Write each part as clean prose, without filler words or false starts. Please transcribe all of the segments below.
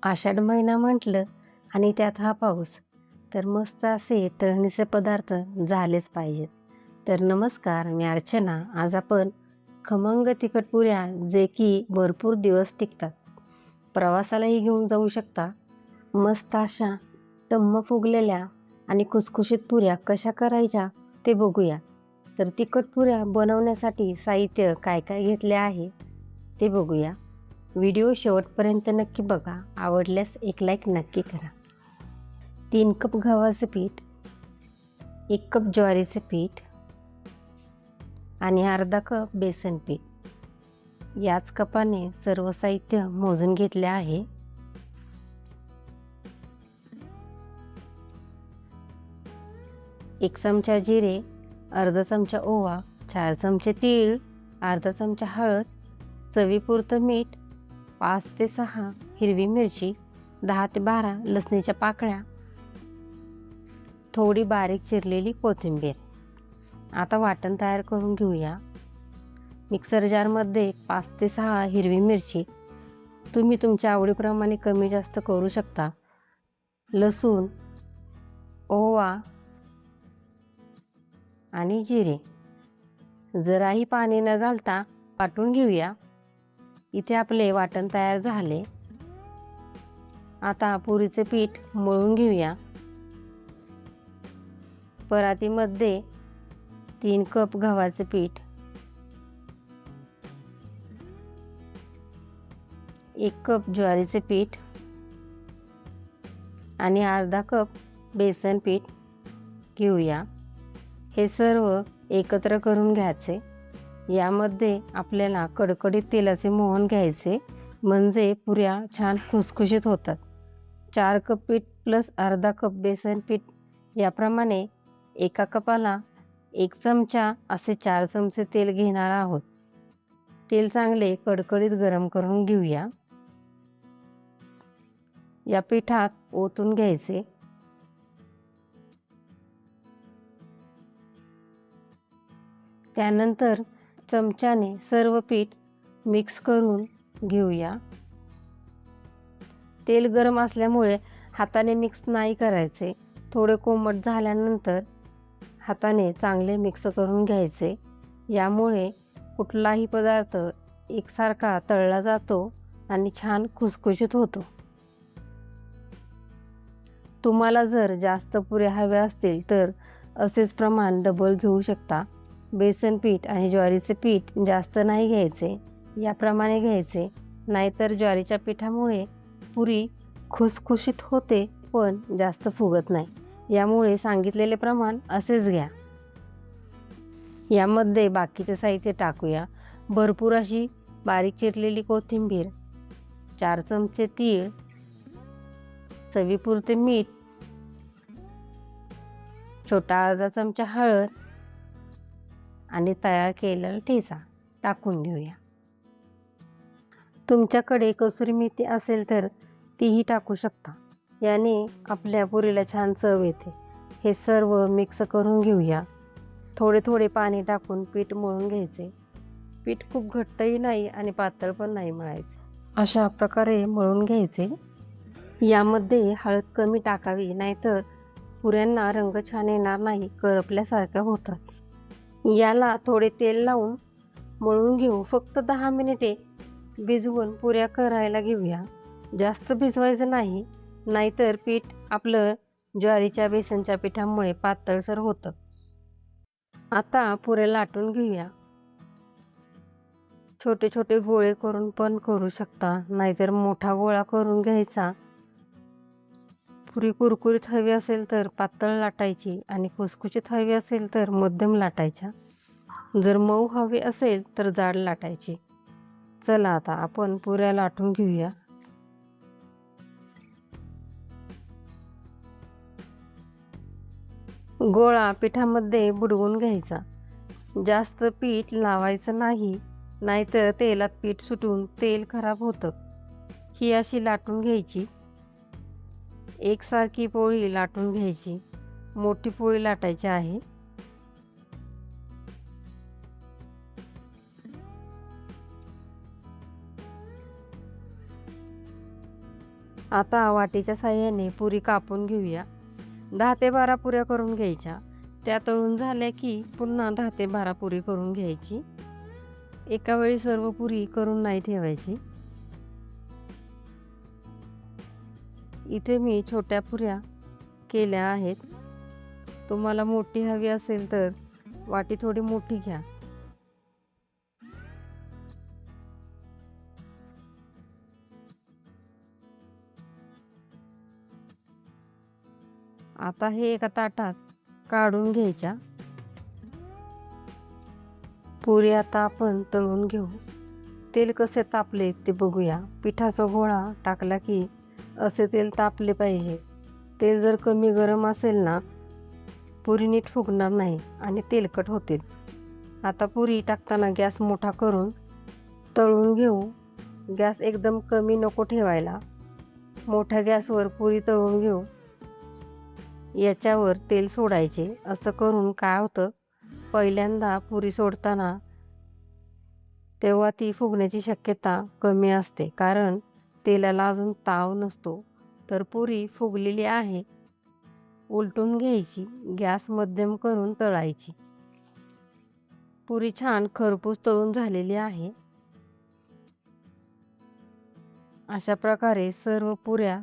आषाढ महिना म्हटलं आणि त्यात हा पाऊस, तर मस्त असे तळणीचे पदार्थ झालेच पाहिजेत. तर नमस्कार, मी अर्चना. आज आपण खमंग तिखट पुऱ्या जे की भरपूर दिवस टिकतात, प्रवासालाही घेऊन जाऊ शकता. मस्त अशा टम्म फुगलेल्या आणि खुसखुशीत पुऱ्या कशा करायच्या ते बघूया. तर तिखट पुऱ्या बनवण्यासाठी साहित्य काय काय घेतले आहे ते बघूया. व्हिडिओ शेवटपर्यंत नक्की बघा. आवडल्यास एक लाईक नक्की करा. 3 कप गव्हाचे पीठ, 1 कप ज्वारीचे पीठ आणि अर्धा कप बेसन पीठ. याच कपाने सर्व साहित्य मोजून घेतले आहे. एक चमचा जिरे, अर्धा चमचा ओवा, 4 चमचे तीळ, अर्धा चमचा हळद, चवीपुरतं मीठ, 5 ते 6 हिरवी मिरची, 10 ते 12 लसणीच्या पाकळ्या, थोडी बारीक चिरलेली कोथिंबीर. आता वाटण तयार करून घेऊया. मिक्सर जारमध्ये 5 ते 6 हिरवी मिरची, तुम्ही तुमच्या आवडीप्रमाणे कमी जास्त करू शकता, लसूण, ओवा आणि जिरे. जराही पाणी न घालता वाटून घेऊया. इथे आपले वाटण तयार झाले. आता पुरीचे पीठ मळून घेऊया. परातीमध्ये 3 कप गव्हाचे पीठ, 1 कप ज्वारीचे पीठ आणि अर्धा कप बेसन पीठ घेऊया. हे सर्व एकत्र करून घ्यायचे. यामध्ये आपल्याला कडकडीत तेलाचे मोहन घ्यायचे, म्हणजे पुऱ्या छान खुसखुशीत होतात. 4 कप पीठ प्लस अर्धा कप बेसन पीठ, याप्रमाणे एका कपाला 1 चमचा असे 4 चमचे तेल घेणार आहोत. तेल चांगले कडकडीत गरम करून घेऊया. या पिठात ओतून घ्यायचे. त्यानंतर चमच्याने सर्व पीठ मिक्स करून घेऊया. तेल गरम असल्यामुळे हाताने मिक्स नाही करायचे. थोडे कोमट झाल्यानंतर हाताने चांगले मिक्स करून घ्यायचे. यामुळे कुठलाही पदार्थ एकसारखा तळला जातो आणि छान खुसखुशीत होतो. तुम्हाला जर जास्त पुऱ्या हव्या असतील तर असेच प्रमाण डबल घेऊ शकता. बेसन पीठ आणि ज्वारीचे पीठ जास्त नाही घ्यायचे, याप्रमाणे घ्यायचे. नाहीतर ज्वारीच्या पिठामुळे पुरी खुसखुशीत होते पण जास्त फुगत नाही. यामुळे सांगितलेले प्रमाण असेच घ्या. यामध्ये बाकीचे साहित्य टाकूया. भरपूर अशी बारीक चिरलेली कोथिंबीर, 4 चमचे तीळ, चवीपुरते मीठ, छोटा अर्धा चमचा हळद आणि तयार केलेला ठेचा टाकून घेऊया. तुमच्याकडे कसुरी मेथी असेल तर तीही टाकू शकता. याने आपल्या पुरीला छान चव येते. हे सर्व मिक्स करून घेऊया. थोडे थोडे पाणी टाकून पीठ मळून घ्यायचे. पीठ खूप घट्टही नाही आणि पातळ पण नाही मळायचे. अशा प्रकारे मळून घ्यायचे. यामध्ये हळद कमी टाकावी, नाहीतर पुऱ्यांना रंग छान येणार नाही, करपल्यासारख्या होतात. याला थोडे तेल लावून मळून घेऊ. फक्त 10 मिनिटे भिजवून पुऱ्या करायला घेऊया. जास्त भिजवायचं नाही, नाहीतर पीठ आपलं ज्वारीच्या बेसनच्या पिठामुळे पातळसर होतं. आता पुऱ्या लाटून घेऊया. छोटे छोटे गोळे करून पण करू शकता, नाहीतर मोठा गोळा करून घ्यायचा. पुरी कुरकुरीत हवी असेल तर पातळ लाटायची आणि खुसखुशीत हवी असेल तर मध्यम लाटायच्या. जर मऊ हवी असेल तर जाड लाटायची. चला आता आपण पुऱ्या लाटून घेऊया. गोळा पिठामध्ये बुडवून घ्यायचा. जास्त पीठ लावायचं नाही, नाहीतर तेलात पीठ सुटून तेल खराब होतं. ही अशी लाटून घ्यायची. एकसारखी पोळी लाटून घ्यायची. मोठी पोळी लाटायची आहे. आता वाटीच्या साहाय्याने पुरी कापून घेऊया. 10 ते 12 पुऱ्या करून घ्यायच्या. त्या तळून झाल्या की पुन्हा 10 ते 12 पुरी करून घ्यायची. एका वेळी सर्व पुरी करून नाही ठेवायची. इथे मी छोट्या पुऱ्या केल्या आहेत. तुम्हाला मोठी हवी असेल तर वाटी थोडी मोठी घ्या. आता हे एका ताटात काढून घ्यायच्या. पुरी आता आपण तळून घेऊ. तेल कसे तापले ते बघूया. पिठाचा गोळा टाकला की असे तेल तापले पाहिजे. तेल जर कमी गरम असेल ना, पुरी नीट फुगणार नाही आणि तेलकट होतील. आता पुरी टाकताना गॅस मोठा करून तळून घेऊ. गॅस एकदम कमी नको ठेवायला. मोठ्या गॅसवर पुरी तळून घेऊ. याच्यावर तेल सोडायचे. असं करून काय होतं, पहिल्यांदा पुरी सोडताना तेव्हा ती फुगण्याची शक्यता कमी असते, कारण तेलाला अजून ताव नसतो. तर पुरी फुगलेली आहे. उलटून घ्यायची. गॅस मध्यम करून तळायची. पुरी छान खरपूस तळून झालेली आहे. अशा प्रकारे सर्व पुऱ्या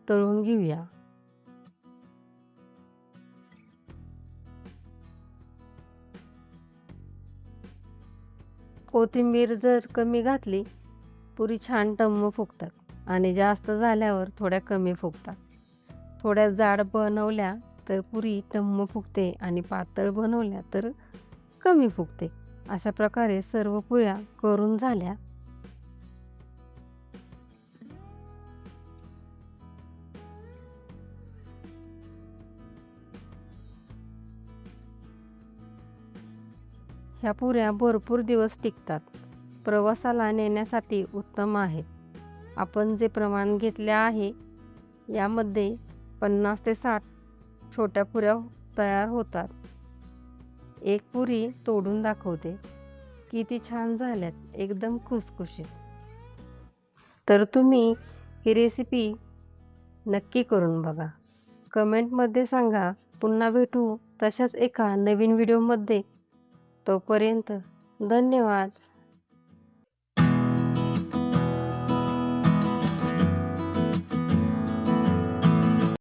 तळून घेऊया. कोथिंबीर जर कमी घातली, पुरी छान टम्म फुगतात आणि जास्त झाल्यावर थोड्या कमी फुगतात. थोड्या जाड बनवल्या तर पुरी टम्म फुगते आणि पातळ बनवल्या तर कमी फुगते. अशा प्रकारे सर्व पुऱ्या करून झाल्या. ह्या पुऱ्या भरपूर दिवस टिकतात. प्रवासाला नेण्यासाठी उत्तम आहेत. आपण जे प्रमाण घेतले आहे यामध्ये 50 ते 60 छोट्या पुऱ्या तयार होतात. एक पुरी तोडून दाखवते. किती छान झाल्यात, एकदम खुसखुशीत. तर तुम्ही ही रेसिपी नक्की करून बघा. कमेंटमध्ये सांगा. पुन्हा भेटू तशाच एका नवीन व्हिडिओमध्ये. तोपर्यंत धन्यवाद.